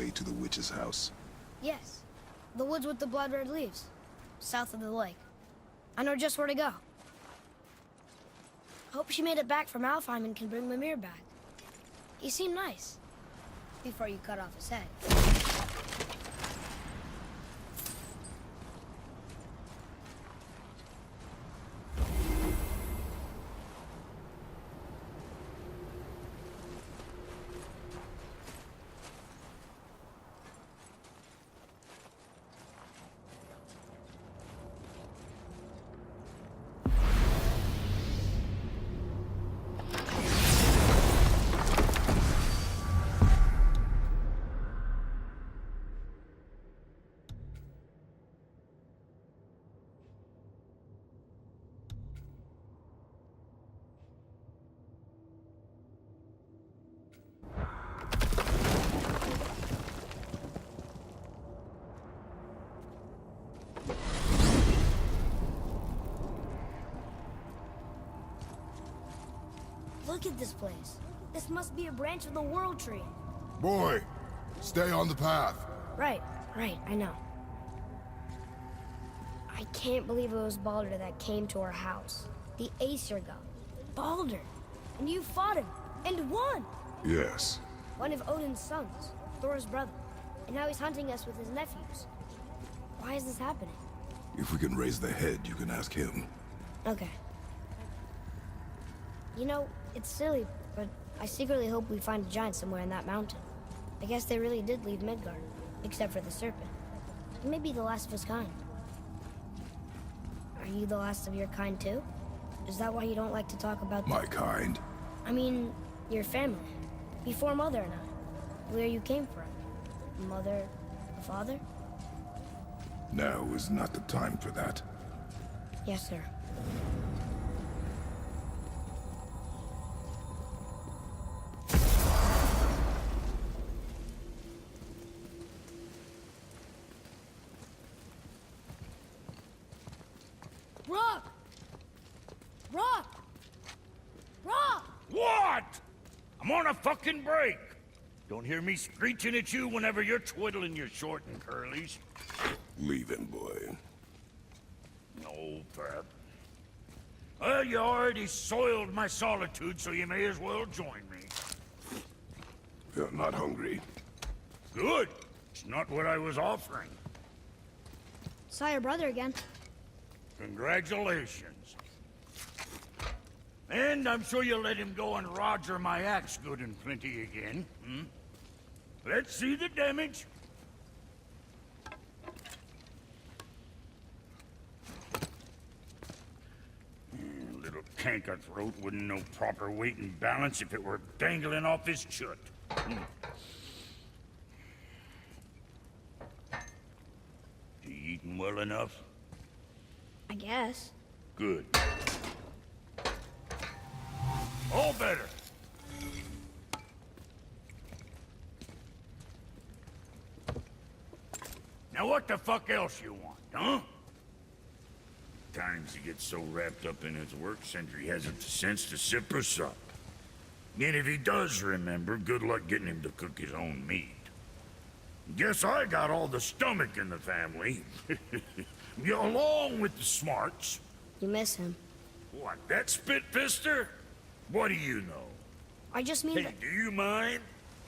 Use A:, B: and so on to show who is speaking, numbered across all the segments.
A: way to the witch's house?
B: Yes. The woods with the blood-red leaves. South of the lake. I know just where to go. Hope she made it back from Alfheim and can bring Mimir back. He seemed nice. Before you cut off his head. Look at this place. This must be a branch of the World Tree.
A: Boy, stay on the path.
B: Right, I know. I can't believe it was Baldur that came to our house. The Aesir god. Baldur! And you fought him, and won!
A: Yes.
B: One of Odin's sons, Thor's brother. And now he's hunting us with his nephews. Why is this happening?
A: If we can raise the head, you can ask him.
B: Okay. You know, it's silly, but I secretly hope we find a giant somewhere in that mountain. I guess they really did leave Midgard, except for the serpent. He may be the last of his kind. Are you the last of your kind too? Is that why you don't like to talk about
A: My kind?
B: I mean, your family. Before Mother and I. Where you came from. Mother, father?
A: Now is not the time for that.
B: Yes, sir. Rock! Rock! Rock!
C: What? I'm on a fucking break. Don't hear me screeching at you whenever you're twiddling your short and curlies.
A: Leave him, boy.
C: No, Pep. Well, you already soiled my solitude, so you may as well join me.
A: You're not hungry.
C: Good. It's not what I was offering.
B: Saw your brother again.
C: Congratulations. And I'm sure you'll let him go and Roger my axe good and plenty again, hmm? Let's see the damage. Little canker throat wouldn't know proper weight and balance if it were dangling off his chut. You eating well enough?
B: I guess.
C: Good. All better. Now what the fuck else you want, huh? Times he gets so wrapped up in his work, Sentry hasn't the sense to sip or sup. And if he does remember, good luck getting him to cook his own meat. Guess I got all the stomach in the family. Along with the smarts.
B: You miss him.
C: What, that spit-fister? What do you know?
B: I just mean
C: Hey,
B: that...
C: do you mind?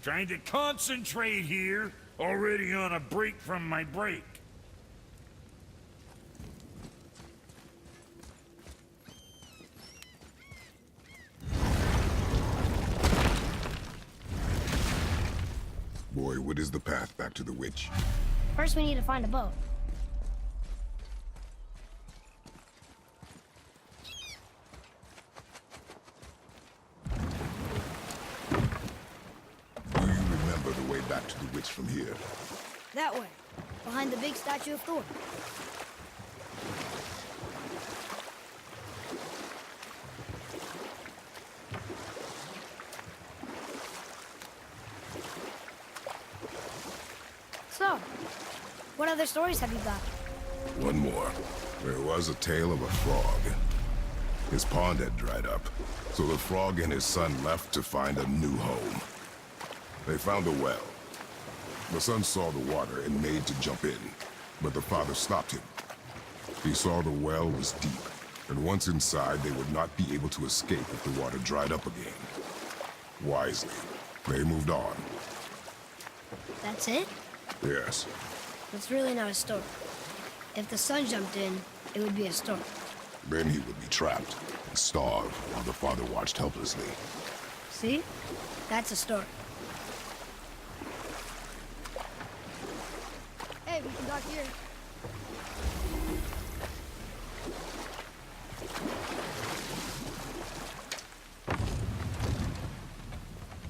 C: Trying to concentrate here, already on a break from my break.
A: Boy, what is the path back to the witch?
B: First we need to find a boat.
A: Do you remember the way back to the witch from here?
B: That way. Behind the big statue of Thor. So, what other stories have you got?
A: One more. There was a tale of a frog. His pond had dried up, so the frog and his son left to find a new home. They found a well. The son saw the water and made to jump in, but the father stopped him. He saw the well was deep, and once inside, they would not be able to escape if the water dried up again. Wisely, they moved on.
B: That's it?
A: Yes.
B: It's really not a storm. If the sun jumped in, it would be a storm.
A: Then he would be trapped and starve while the father watched helplessly.
B: See? That's a storm. Hey, we can dock here.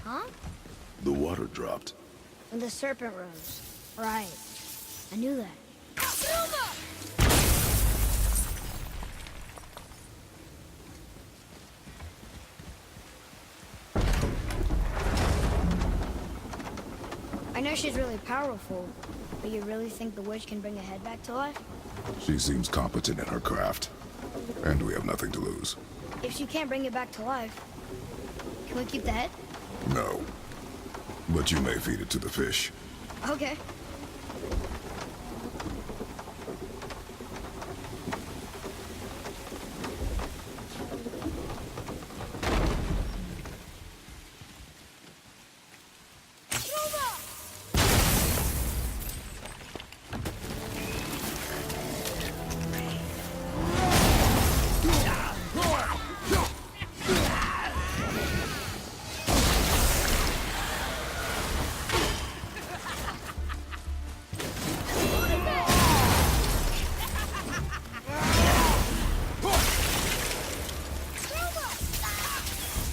B: Huh?
A: The water dropped.
B: When the serpent rose. Right. I knew that. I know she's really powerful, but you really think the witch can bring a head back to life?
A: She seems competent in her craft, and we have nothing to lose.
B: If she can't bring it back to life, can we keep the head?
A: No. But you may feed it to the fish.
B: Okay.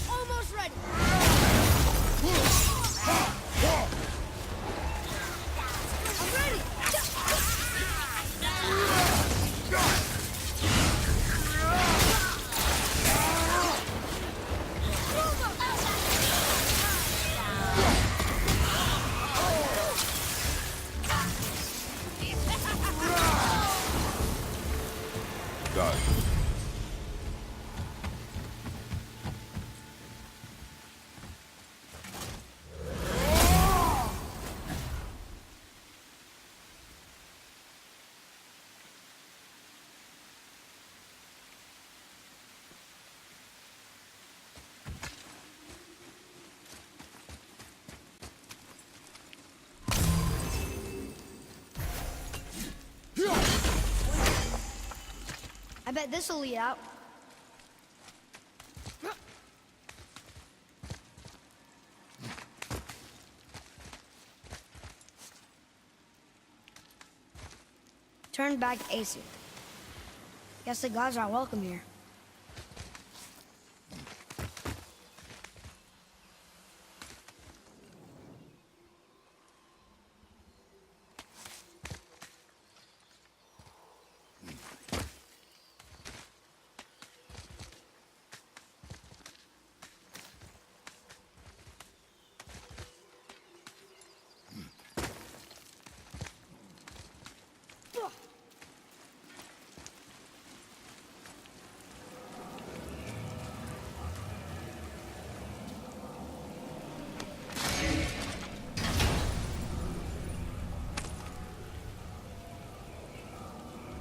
B: Almost ready. I'm ready.
A: Done.
B: I bet this'll lead out. Turn back Aesir. Guess the gods aren't welcome here.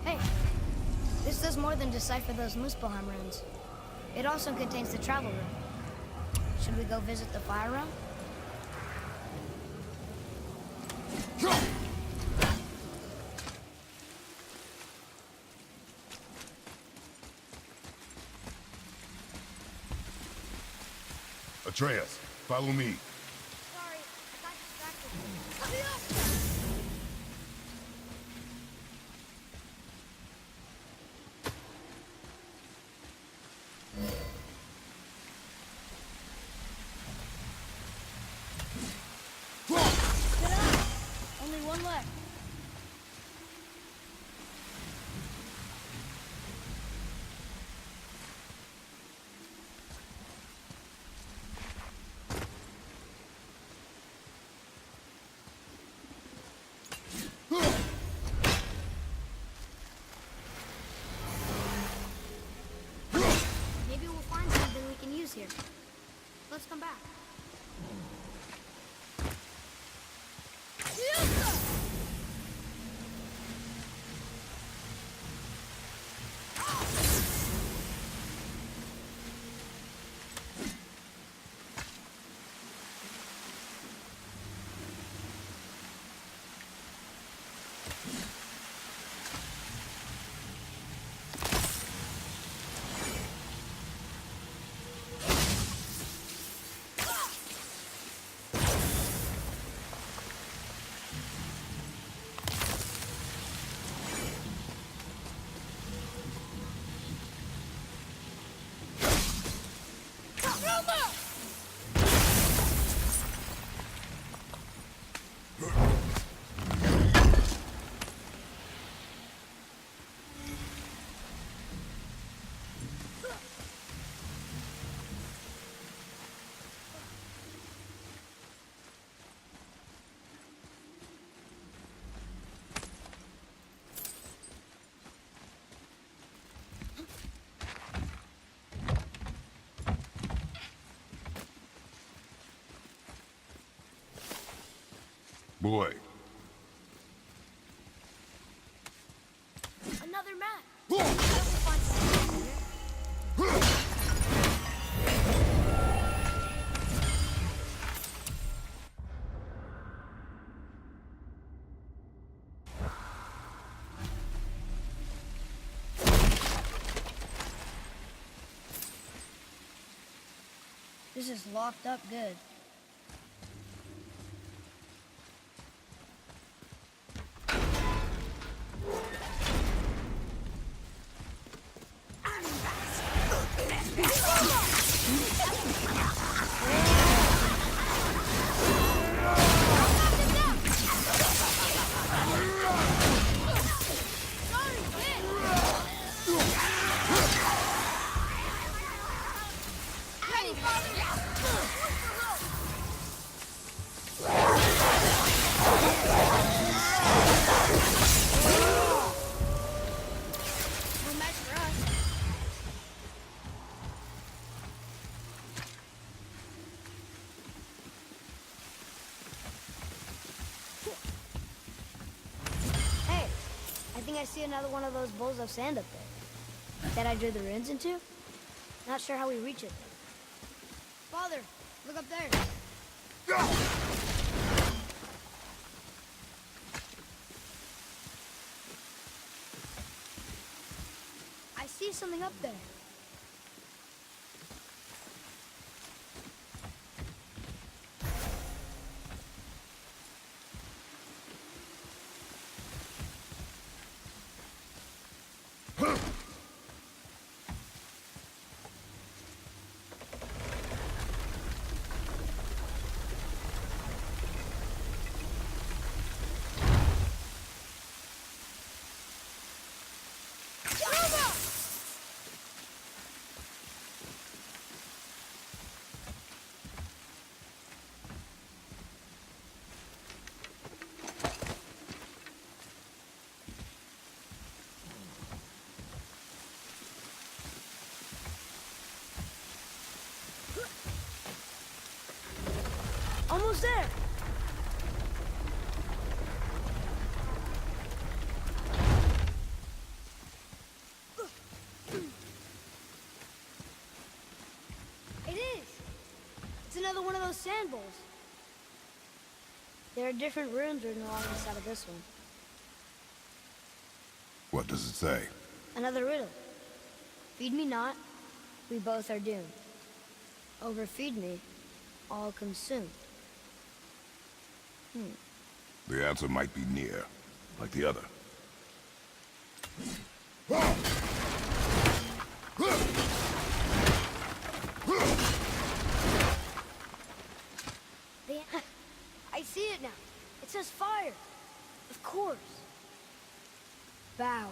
B: Hey, this does more than decipher those Muspelheim runes. It also contains the travel room. Should we go visit the fire room?
A: Atreus, follow me.
B: Sorry, I got distracted. Hurry up! Get up! Only one left. Maybe we'll find something we can use here. Let's come back.
A: Boy.
B: Another map. I hope we find something here. This is locked up good. No match for us. Hey, I think I see another one of those bowls of sand up there. That I drew the runes into? Not sure how we reach it. Father, look up there. I see something up there. Almost there. It is. It's another one of those sand bowls. There are different runes written along the side of this one.
A: What does it say?
B: Another riddle. Feed me not, we both are doomed. Overfeed me, all consumed.
A: The answer might be near, like the other.
B: I see it now. It says fire. Of course. Bow.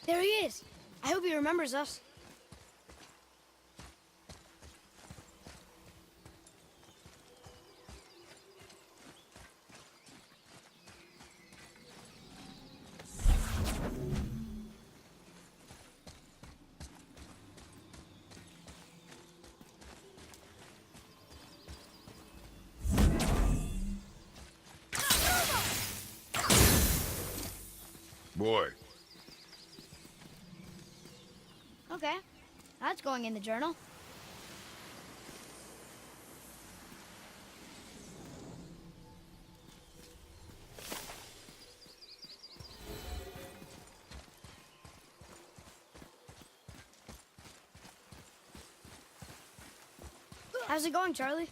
B: There he is. I hope he remembers us.
A: Boy,
B: Okay. That's going in the journal. How's it going, Charlie?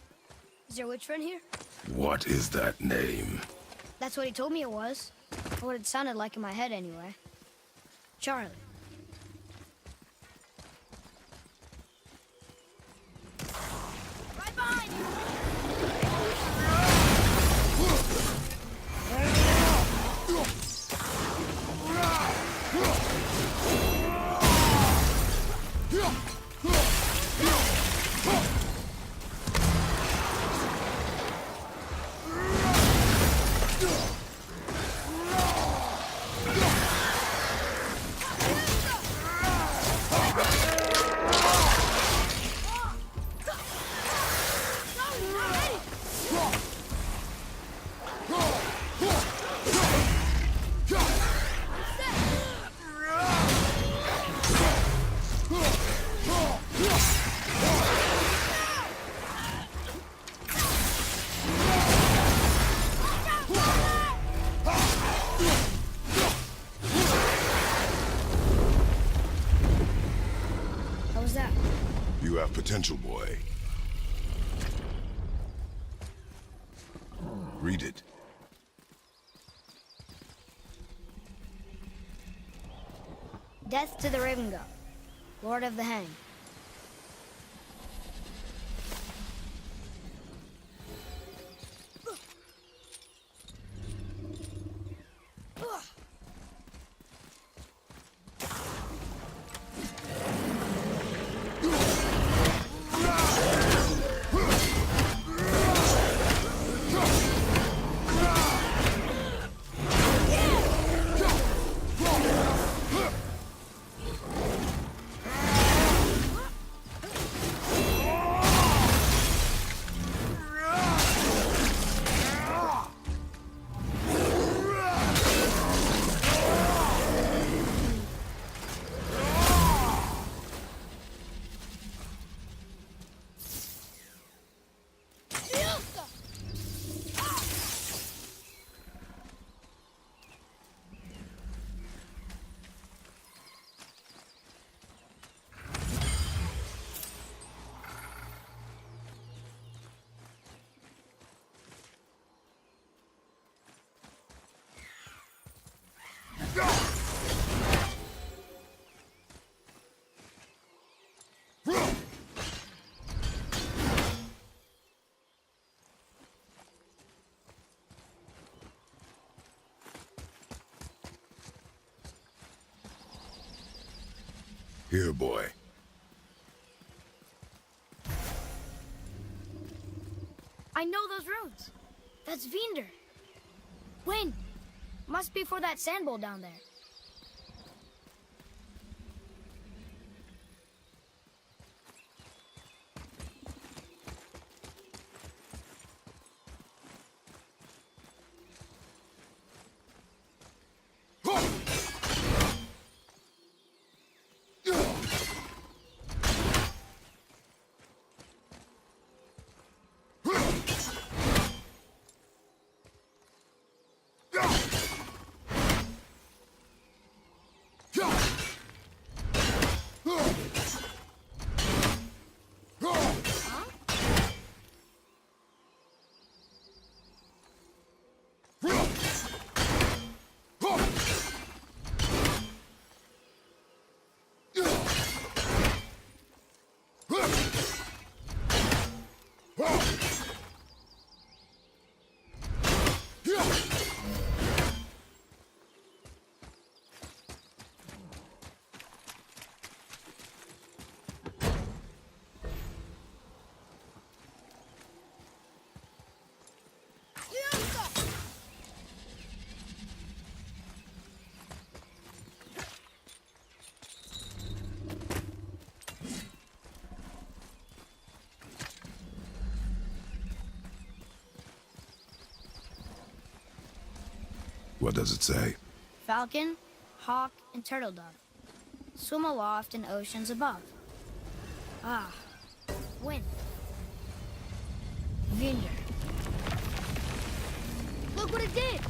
B: Is your witch friend here?
A: what is that name?
B: That's what he told me it was. Or what it sounded like in my head, anyway. Charlie. Right behind you! How was that?
A: You have potential, boy. Read it.
B: Death to the Raven God, Lord of the Hang.
A: Here, boy.
B: I know those runes. That's Vinder. When? Must be for that sand bowl down there.
A: What does it say?
B: Falcon, hawk, and turtle dove. Swim aloft in oceans above. Ah, wind. Vinder. Look what it did!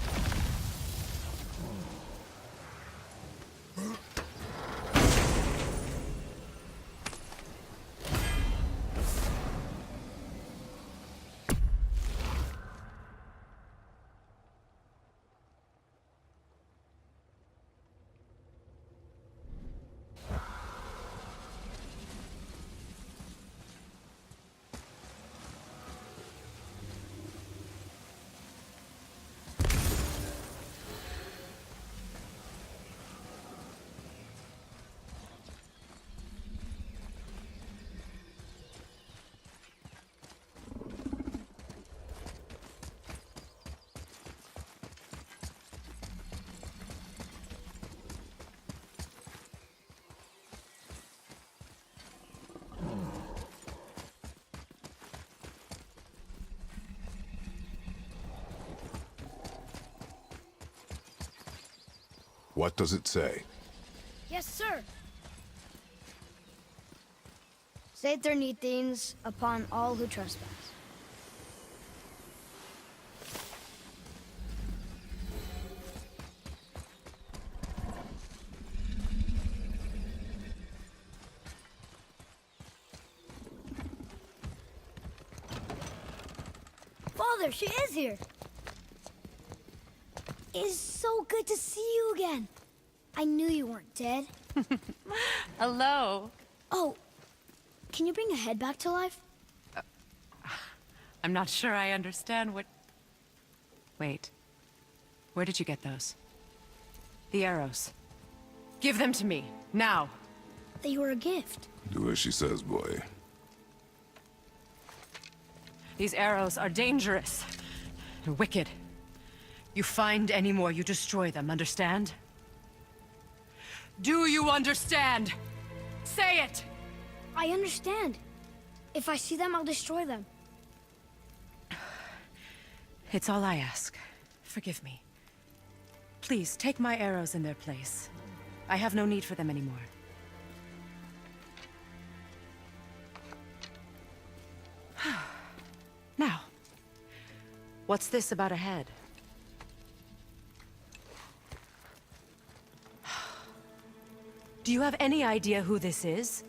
A: What does it say?
B: Yes, sir. Saether Nethines upon all who trespass. Father, she is here. It is so good to see you again. I knew you weren't dead.
D: Hello.
B: Oh, can you bring a head back to life?
D: I'm not sure I understand what... Wait. Where did you get those? The arrows. Give them to me, now.
B: They were a gift.
A: Do as she says, boy.
D: These arrows are dangerous. And wicked. You find any more, you destroy them, understand? Do you understand? Say it!
B: I understand. If I see them, I'll destroy them.
D: It's all I ask. Forgive me. Please, take my arrows in their place. I have no need for them anymore. Now, what's this about a head? Do you have any idea who this is?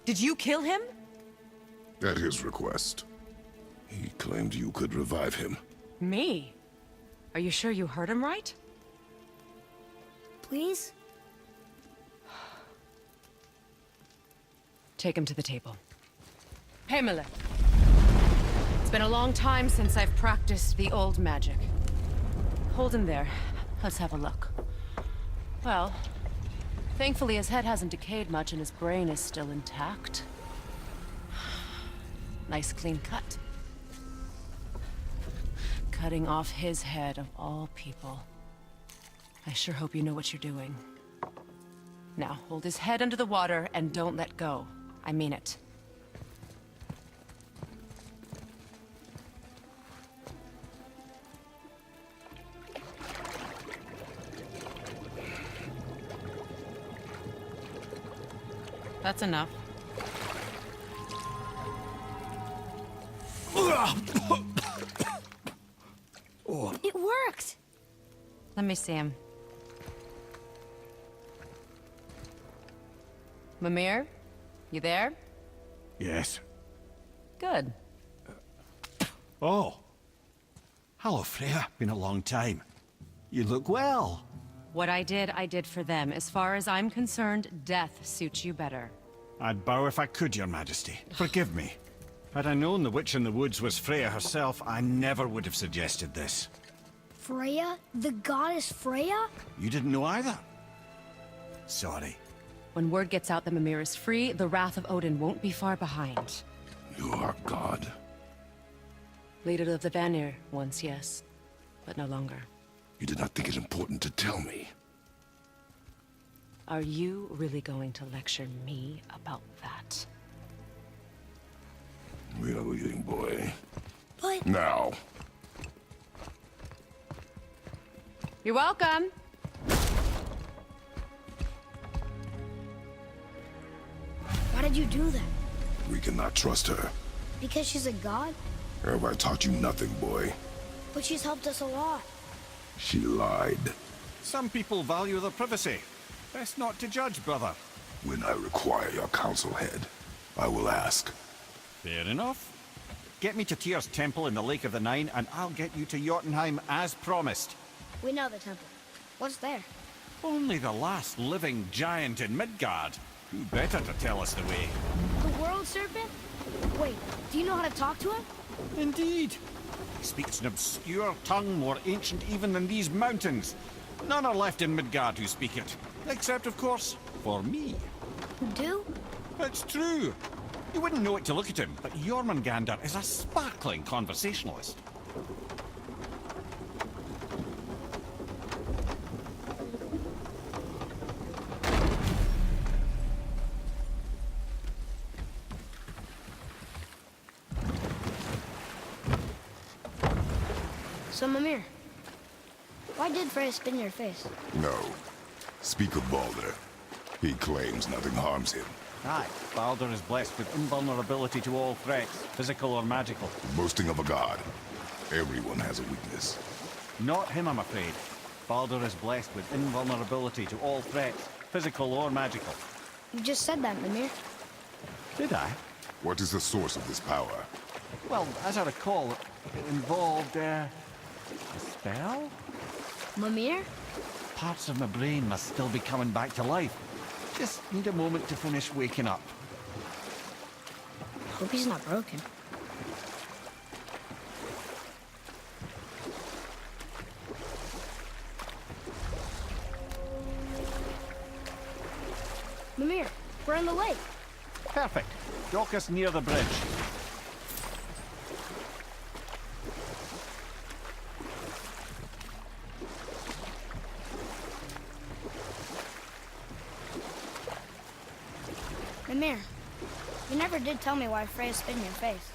D: Did you kill him?
A: At his request. He claimed you could revive him.
D: Me? Are you sure you heard him right?
B: Please?
D: Take him to the table. Pamela. It's been a long time since I've practiced the old magic. Hold him there. Let's have a look. Well, thankfully his head hasn't decayed much and his brain is still intact. Nice clean cut. Cutting off his head of all people. I sure hope you know what you're doing. Now, hold his head under the water and don't let go. I mean it. That's enough.
B: It worked!
D: Let me see him. Mimir? You there?
E: Yes.
D: Good.
E: Oh. Hello, Freya. Been a long time. You look well.
D: What I did for them. As far as I'm concerned, death suits you better.
E: I'd bow if I could, Your Majesty. Forgive me. Had I known the witch in the woods was Freya herself, I never would have suggested this.
B: Freya? The goddess Freya?
E: You didn't know either? Sorry.
D: When word gets out that Mimir is free, the wrath of Odin won't be far behind.
A: You are God.
D: Leader of the Vanir, once, yes. But no longer.
A: You did not think it important to tell me.
D: Are you really going to lecture me about that?
A: We are leaving, boy.
B: But...
A: Now.
D: You're welcome.
B: Why did you do that?
A: We cannot trust her.
B: Because she's a god?
A: Have I taught you nothing, boy?
B: But she's helped us a lot.
A: She lied.
E: Some people value their privacy. Best not to judge, brother.
A: When I require your counsel, head, I will ask.
E: Fair enough. Get me to Tyr's temple in the Lake of the Nine, and I'll get you to Jotunheim as promised.
B: We know the temple. What's there?
E: Only the last living giant in Midgard. Who better to tell us the way?
B: The world serpent? Wait, do you know how to talk to him?
E: Indeed. He speaks an obscure tongue more ancient even than these mountains. None are left in Midgard who speak it. Except, of course, for me.
B: You do?
E: It's true. You wouldn't know it to look at him, but Jormungandr is a sparkling conversationalist.
B: So, Mimir, why did Freya spit in your face?
A: No. Speak of Baldur. He claims nothing harms him.
E: Aye, Baldur is blessed with invulnerability to all threats, physical or magical.
A: Boasting of a god. Everyone has a weakness.
E: Not him, I'm afraid. Baldur is blessed with invulnerability to all threats, physical or magical.
B: You just said that, Mimir.
E: Did I?
A: What is the source of this power?
E: Well, as I recall, it involved, a spell?
B: Mimir?
E: Parts of my brain must still be coming back to life. Just need a moment to finish waking up.
B: Hope he's not broken. Mimir, we're in the lake.
E: Perfect. Dock us near the bridge.
B: Mimir, you never did tell me why Freya spit in your face.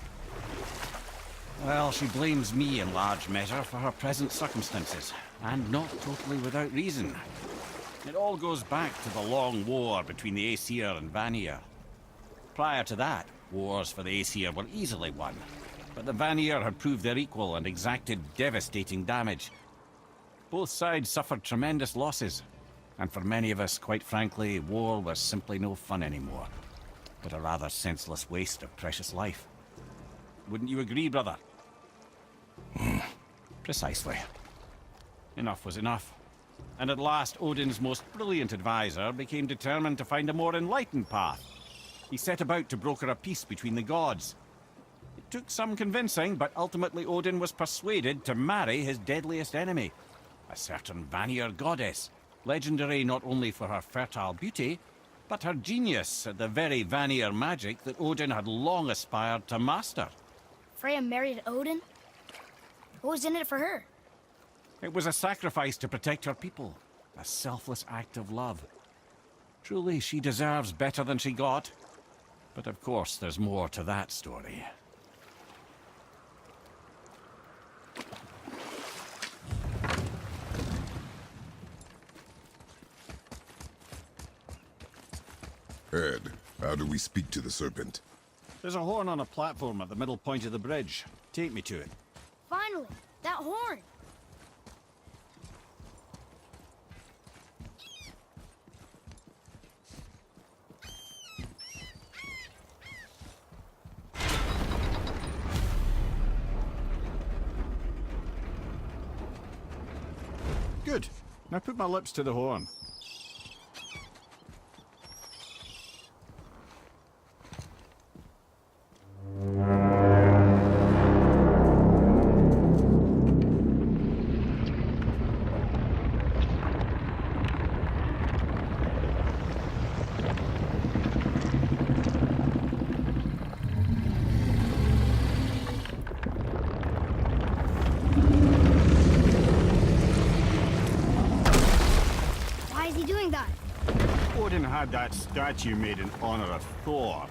E: Well, she blames me in large measure for her present circumstances, and not totally without reason. It all goes back to the long war between the Aesir and Vanir. Prior to that, wars for the Aesir were easily won, but the Vanir had proved their equal and exacted devastating damage. Both sides suffered tremendous losses, and for many of us, quite frankly, war was simply no fun anymore, but a rather senseless waste of precious life. Wouldn't you agree, brother? Precisely. Enough was enough. And at last, Odin's most brilliant advisor became determined to find a more enlightened path. He set about to broker a peace between the gods. It took some convincing, but ultimately Odin was persuaded to marry his deadliest enemy, a certain Vanir goddess, legendary not only for her fertile beauty, but her genius at the very Vanir magic that Odin had long aspired to master.
B: Freya married Odin? What was in it for her?
E: It was a sacrifice to protect her people, a selfless act of love. Truly, she deserves better than she got. But of course, there's more to that story.
A: Ed, how do we speak to the serpent?
E: There's a horn on a platform at the middle point of the bridge. Take me to it.
B: Finally, that horn!
E: Good. Now put my lips to the horn.
B: Why is he doing that?
E: Odin had that statue made in honor of Thor.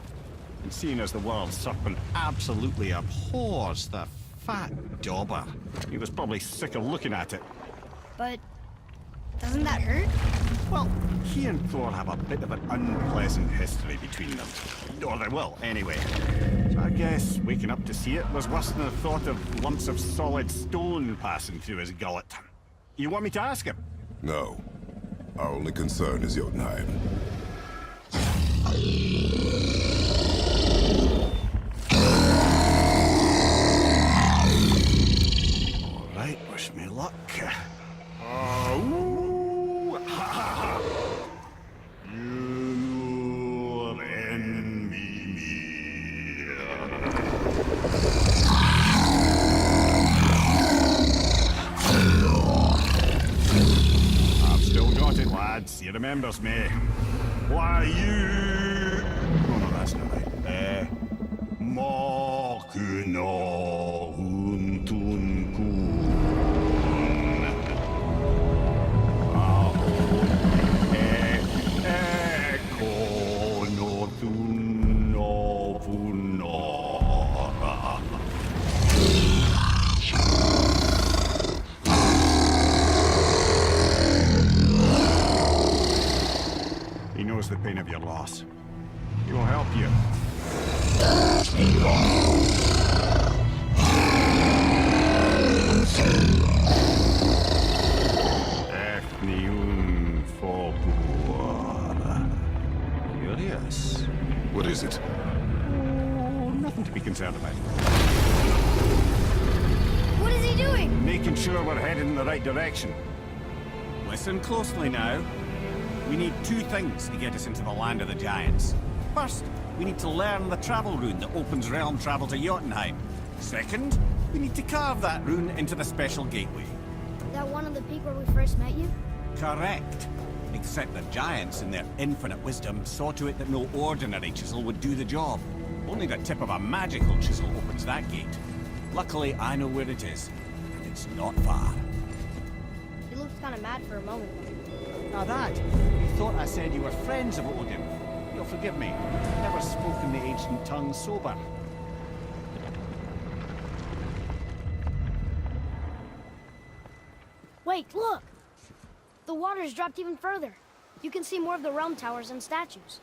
E: And seeing as the world serpent absolutely abhors the fat dauber, he was probably sick of looking at it.
B: But Doesn't that hurt?
E: Well, he and Thor have a bit of an unpleasant history between them. Or they will, anyway. So I guess waking up to see it was worse than the thought of lumps of solid stone passing through his gullet. You want me to ask him?
A: No. Our only concern is Jotunheim.
E: All right, wish me luck. Ooh, ha, ha, ha. You'll envy me. I've still got it, lads. He remembers me. Why, you... Oh, no, that's not right. Mokuno Huntun Kun. Eko no Thun no Funora. He knows the pain of your loss. He will help you. Efniun Fobur. Curious.
A: What is it?
E: Oh, nothing to be concerned about.
B: What is he doing?
E: Making sure we're headed in the right direction. Listen closely now. We need two things to get us into the land of the giants. First, we need to learn the travel rune that opens realm travel to Jotunheim. Second, we need to carve that rune into the special gateway.
B: That one on the peak where we first met you?
E: Correct. Except the giants, in their infinite wisdom, saw to it that no ordinary chisel would do the job. Only the tip of a magical chisel opens that gate. Luckily, I know where it is, and it's not far.
B: He looked kind of mad for a moment.
E: Now that, you thought I said you were friends of Odin. You'll forgive me. Never spoken the ancient tongue sober.
B: Wait, look! The water's dropped even further. You can see more of the realm towers and statues.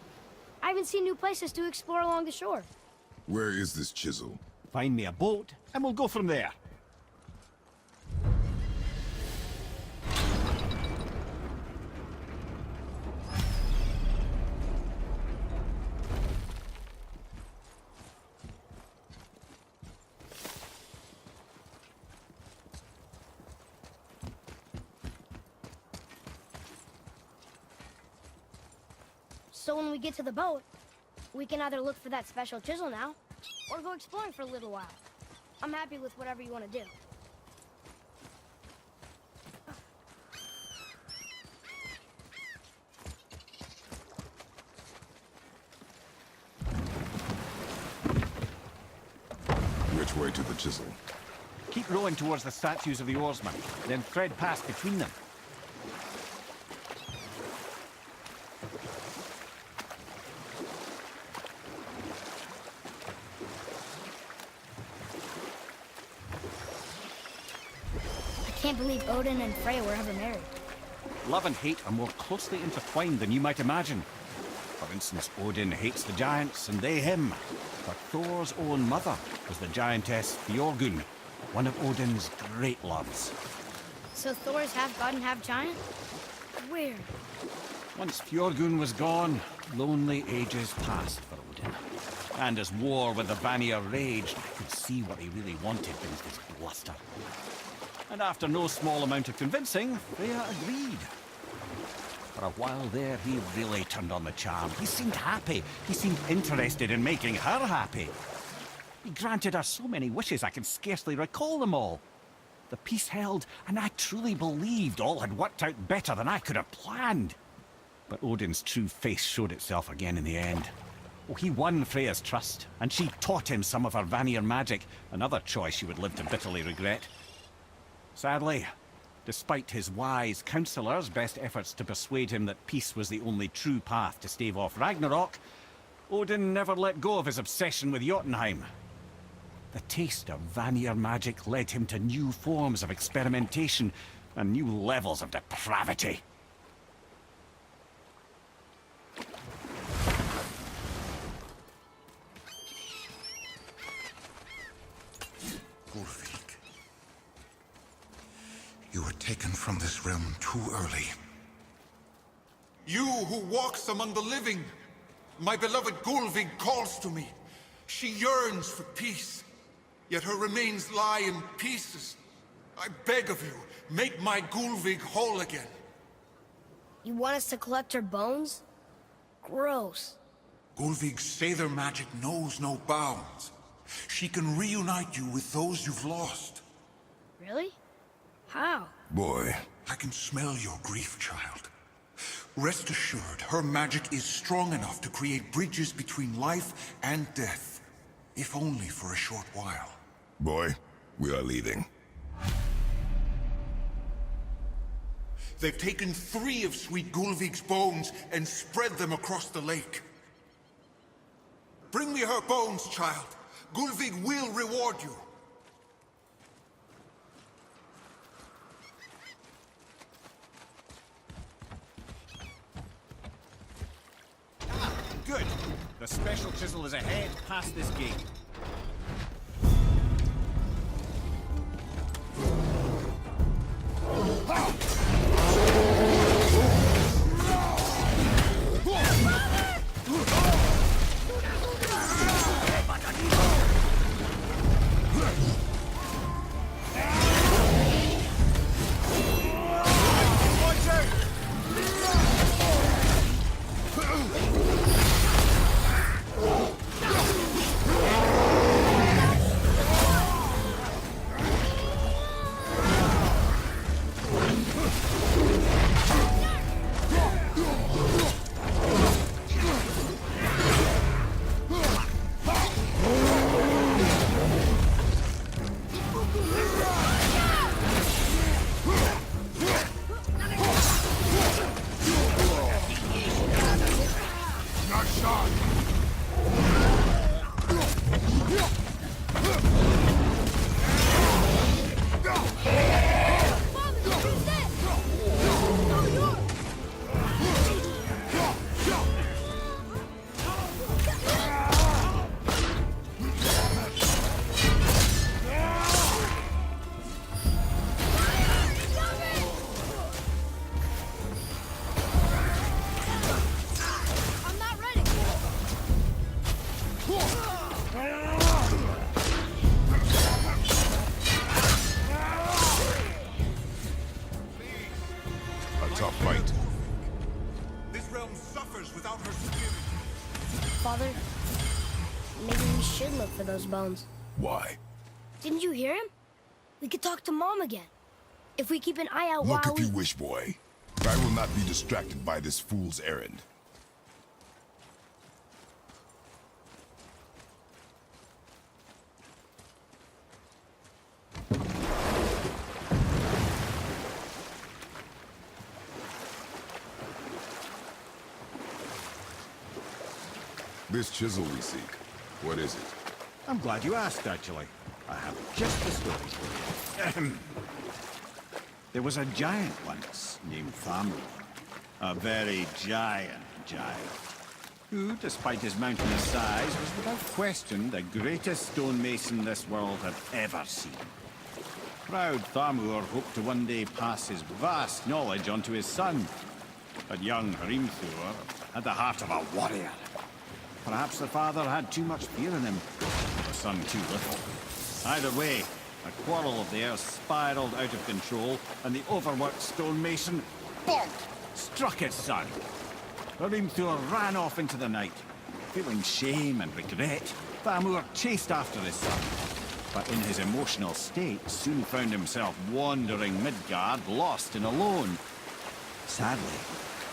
B: I even see new places to explore along the shore.
A: Where is this chisel?
E: Find me a boat, and we'll go from there.
B: So when we get to the boat, we can either look for that special chisel now, or go exploring for a little while. I'm happy with whatever you want to do.
A: Which way to the chisel?
E: Keep rowing towards the statues of the oarsmen, then thread past between them.
B: I can't believe Odin and Freya were ever married.
E: Love and hate are more closely intertwined than you might imagine. For instance, Odin hates the giants and they him. But Thor's own mother was the giantess Fjorgun, one of Odin's great loves.
B: So Thor's half god and half giant? Weird.
E: Once Fjorgun was gone, lonely ages passed for Odin. And as war with the Vanir raged, I could see what he really wanted beneath his bluster. And after no small amount of convincing, Freya agreed. For a while there, he really turned on the charm. He seemed happy. He seemed interested in making her happy. He granted her so many wishes I can scarcely recall them all. The peace held, and I truly believed all had worked out better than I could have planned. But Odin's true face showed itself again in the end. Oh, he won Freya's trust, and she taught him some of her Vanir magic, another choice she would live to bitterly regret. Sadly, despite his wise counselors' best efforts to persuade him that peace was the only true path to stave off Ragnarok, Odin never let go of his obsession with Jotunheim. The taste of Vanir magic led him to new forms of experimentation, and new levels of depravity.
F: Ulfric, you were taken from this realm too early. You who walks among the living, my beloved Gulvig calls to me. She yearns for peace, yet her remains lie in pieces. I beg of you, make my Gulvig whole again.
B: You want us to collect her bones? Gross.
F: Gulvig's Sather magic knows no bounds. She can reunite you with those you've lost.
B: Really? How?
A: Boy,
F: I can smell your grief, child. Rest assured, her magic is strong enough to create bridges between life and death. If only for a short while.
A: boy, we are leaving.
F: They've taken 3 of Sweet Gulvig's bones and spread them across the lake. Bring me her bones, child. Gulvig will reward you.
E: Good. The special chisel is ahead past this gate.
B: I'm not ready.
A: A tough fight.
F: This realm suffers without her spirit.
B: Father, maybe we should look for those bones.
A: Why?
B: Didn't you hear him? We could talk to Mom again. If we keep an eye out
A: Look
B: while
A: if you wish, boy. I will not be distracted by this fool's errand. This chisel we seek, what is it?
E: I'm glad you asked, actually. I have just the story for you. Ahem. There was a giant once named Thamur. A very giant who, despite his mountainous size, was without question the greatest stonemason this world had ever seen. Proud Thamur hoped to one day pass his vast knowledge on to his son. But young Hrimthur had the heart of a warrior. Perhaps the father had too much fear in him, the son too little. Either way, a quarrel of theirs spiraled out of control, and the overworked stonemason, bonk, struck his son. Hrimthur ran off into the night. Feeling shame and regret, Thamur chased after his son. But in his emotional state, soon found himself wandering Midgard, lost and alone. Sadly,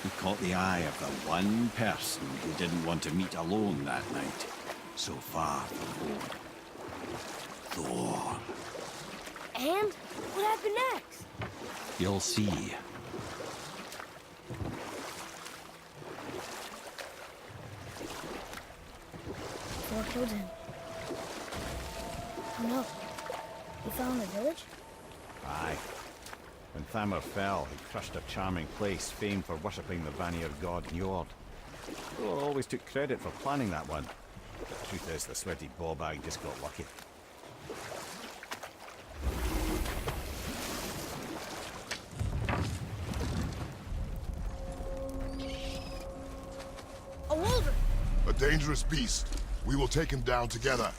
E: he caught the eye of the one person he didn't want to meet alone that night, so far from home. Thor.
B: And what happened next?
E: You'll see.
B: Thor killed him. Oh no. He fell in the village?
E: Aye. When Thamur fell, he crushed a charming place famed for worshipping the Vanir god Njord. Though always took credit for planning that one. The truth is, the sweaty ballbag just got lucky.
B: A wolverine!
A: A dangerous beast. We will take him down together.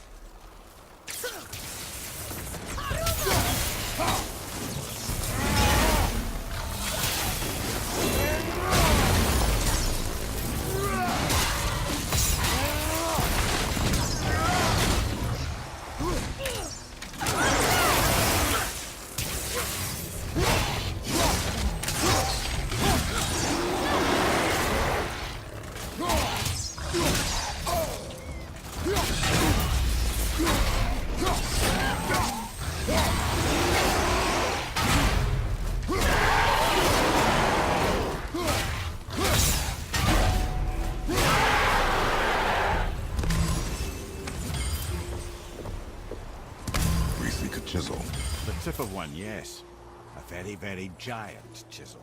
A: We seek a chisel.
E: The tip of one, yes. A very, very giant chisel.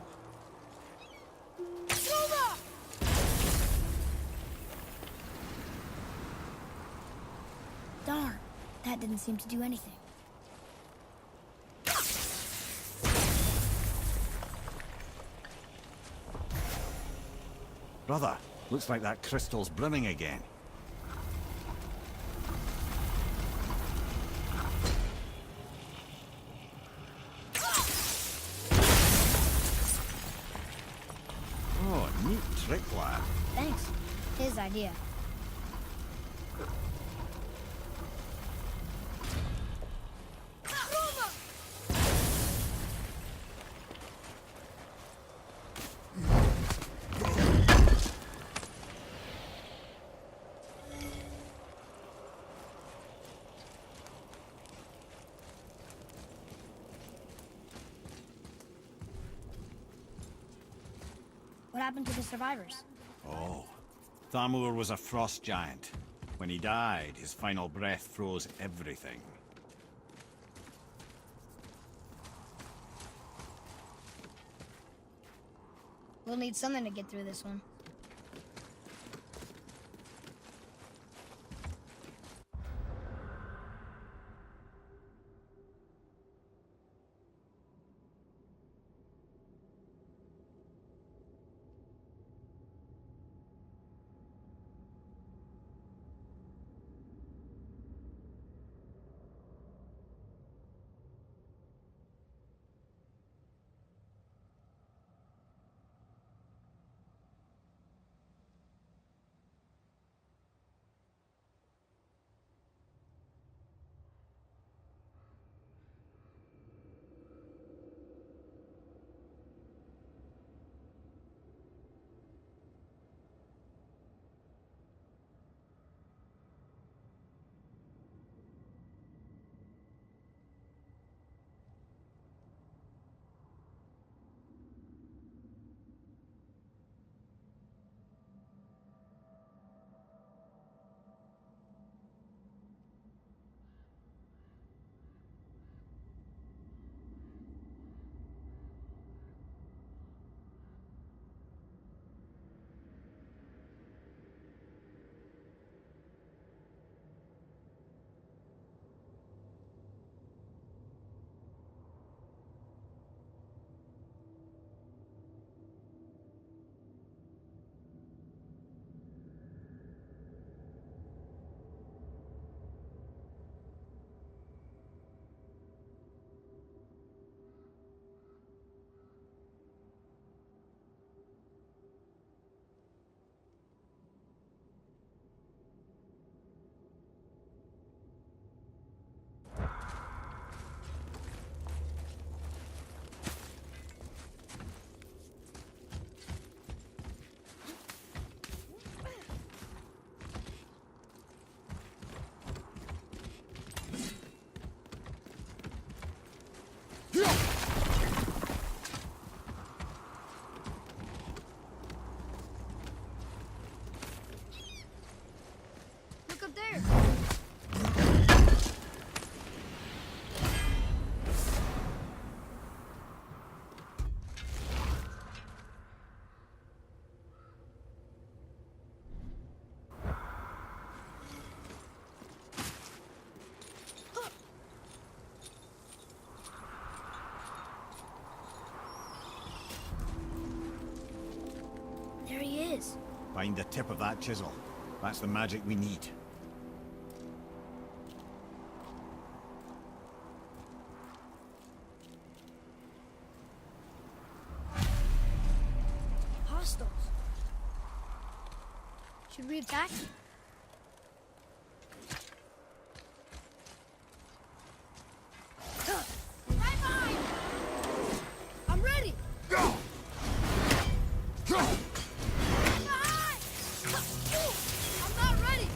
B: Darn, that didn't seem to do anything.
E: Brother, looks like that crystal's brimming again. Oh, neat trick, lad.
B: Thanks. His idea. What happened to the survivors?
E: Oh, Thamur was a frost giant. When he died, his final breath froze everything.
B: We'll need something to get through this one. is.
G: Find the tip of that chisel. That's the magic we need.
B: Hostiles. Should we attack? Right behind! I'm ready! Go! Behind! I'm not ready!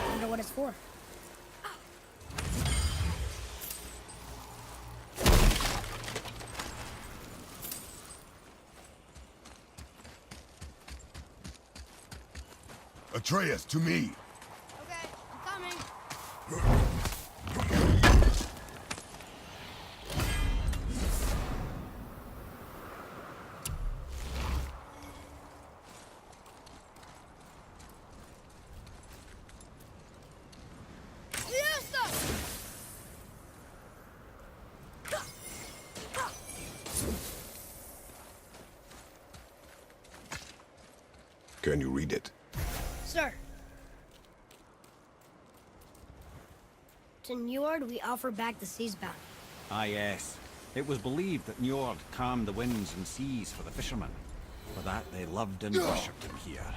B: Wonder what it's for.
A: Atreus, to me!
B: Okay, I'm coming. Fiesta!
A: Can you read it?
B: Sir. To Njord, we offer back the sea's bounty.
E: Ah, yes. It was believed that Njord calmed the winds and seas for the fishermen. For that, they loved and worshipped him here.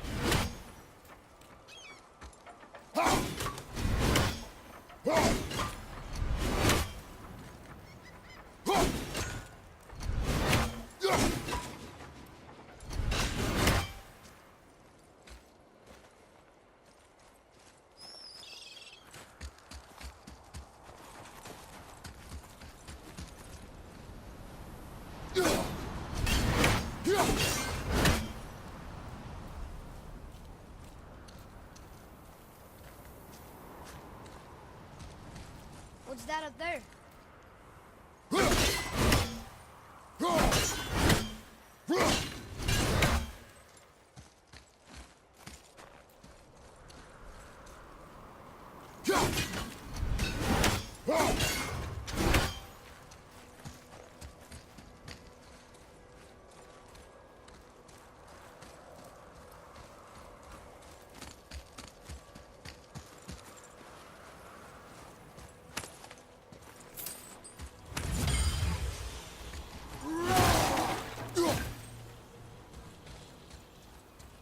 B: What's that up there?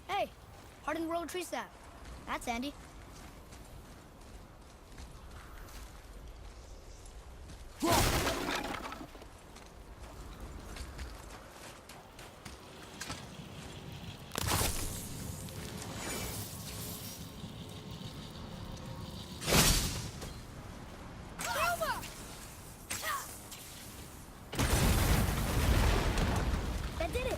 B: Hey, hardened world tree sap. That's handy. That did it.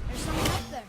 B: There's someone up there.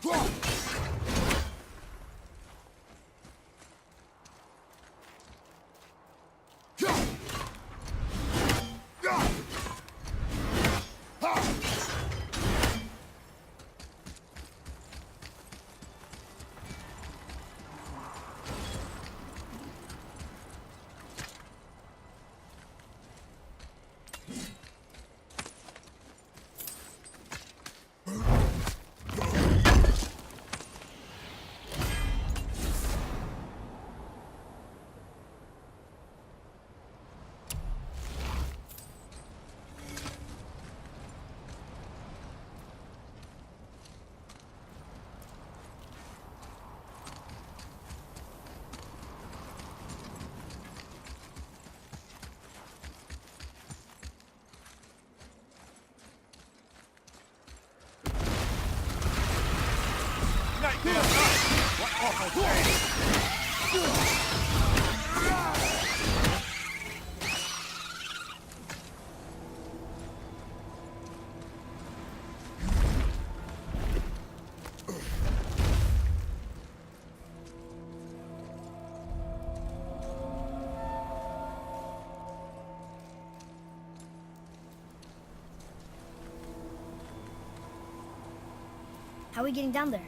B: How are we getting down there?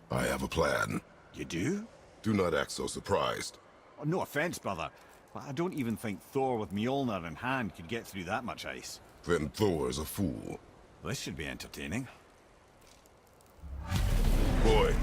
A: I have a plan.
G: You do?
A: Do not act so surprised.
G: Oh, no offense, brother, but I don't even think Thor with Mjolnir in hand could get through that much ice.
A: Then Thor's a fool.
G: This should be entertaining.
A: Boy,